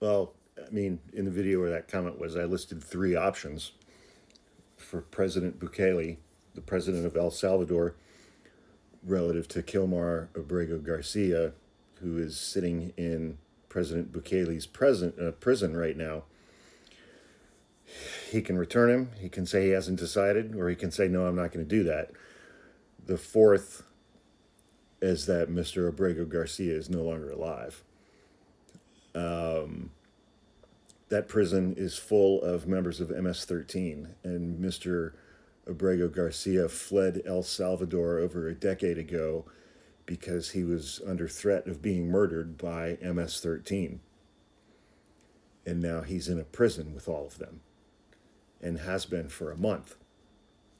Well, I mean, in the video where that comment was, I listed three options for President Bukele, the president of El Salvador, relative to Kilmar Abrego Garcia, who is sitting in President Bukele's prison right now. He can return him. He can say he hasn't decided, or he can say, no, I'm not going to do that. The fourth is that Mr. Abrego Garcia is no longer alive. That prison is full of members of MS-13, and Mr. Abrego Garcia fled El Salvador over a decade ago because he was under threat of being murdered by MS-13. And now he's in a prison with all of them, and has been for a month,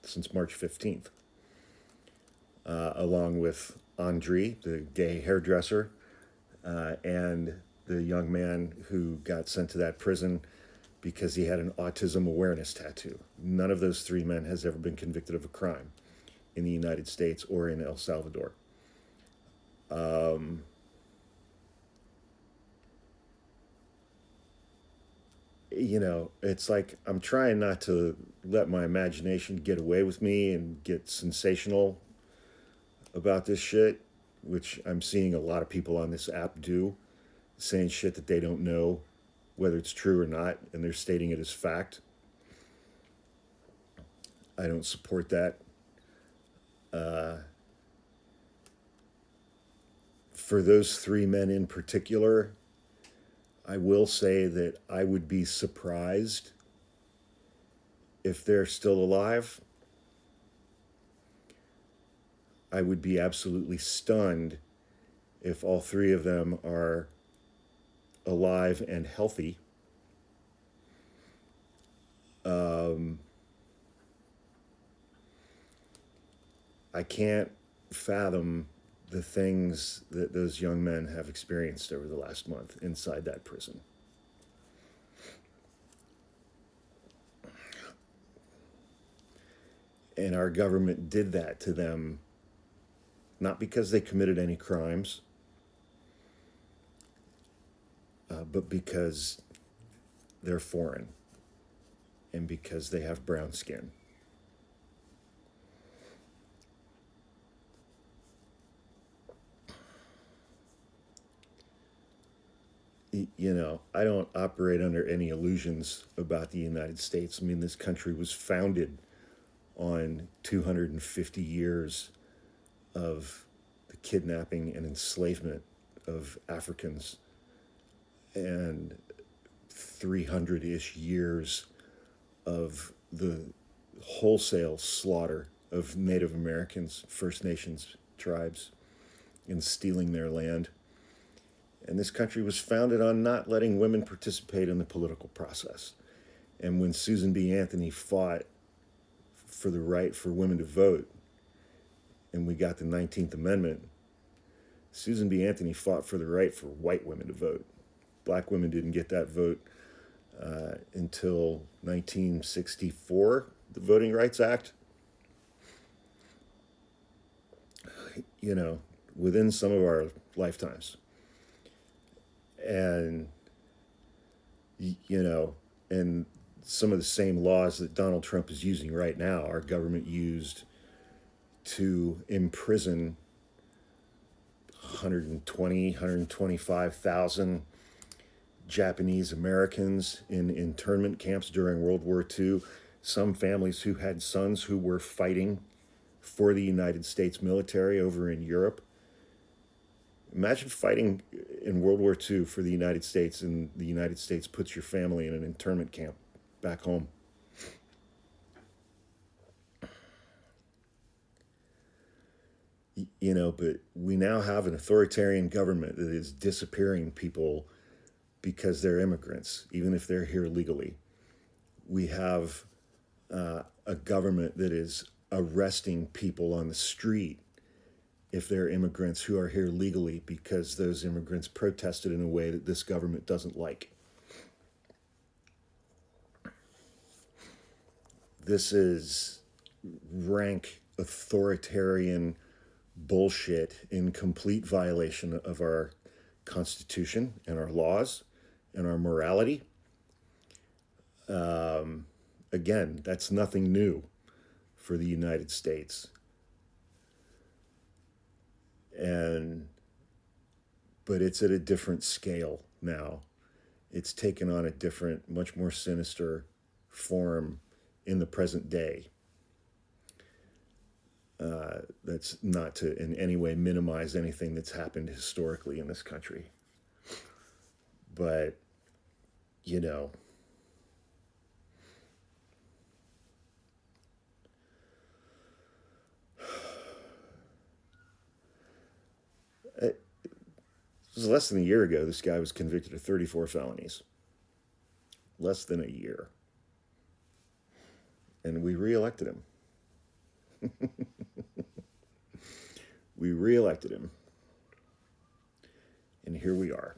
since March 15th, along with Andre, the gay hairdresser, and the young man who got sent to that prison because he had an autism awareness tattoo. None of those three men has ever been convicted of a crime in the United States or in El Salvador. It's like I'm trying not to let my imagination get away with me and get sensational about this shit, which I'm seeing a lot of people on this app do, saying shit that they don't know whether it's true or not, and they're stating it as fact. I don't support that. For those three men in particular, I will say that I would be surprised if they're still alive. I would be absolutely stunned if all three of them are alive and healthy. I can't fathom the things that those young men have experienced over the last month inside that prison. And our government did that to them, not because they committed any crimes, but because they're foreign and because they have brown skin. I don't operate under any illusions about the United States. I mean, this country was founded on 250 years of the kidnapping and enslavement of Africans and 300 ish years of the wholesale slaughter of Native Americans, First Nations tribes, and stealing their land. And this country was founded on not letting women participate in the political process. And when Susan B. Anthony fought for the right for women to vote, and we got the 19th Amendment, Susan B. Anthony fought for the right for white women to vote. Black women didn't get that vote until 1964, the Voting Rights Act. Within some of our lifetimes. And, and some of the same laws that Donald Trump is using right now, our government used to imprison 120, 125,000 Japanese Americans in internment camps during World War II. Some families who had sons who were fighting for the United States military over in Europe. Imagine fighting in World War II for the United States, and the United States puts your family in an internment camp back home. But we now have an authoritarian government that is disappearing people because they're immigrants, even if they're here legally. We have a government that is arresting people on the street if they're immigrants who are here legally because those immigrants protested in a way that this government doesn't like. This is rank authoritarian bullshit in complete violation of our Constitution and our laws and our morality, again, that's nothing new for the United States. But it's at a different scale now. It's taken on a different, much more sinister form in the present day. That's not to in any way minimize anything that's happened historically in this country. But, you know, it was less than a year ago, this guy was convicted of 34 felonies. Less than a year. And we reelected him. We reelected him. And here we are.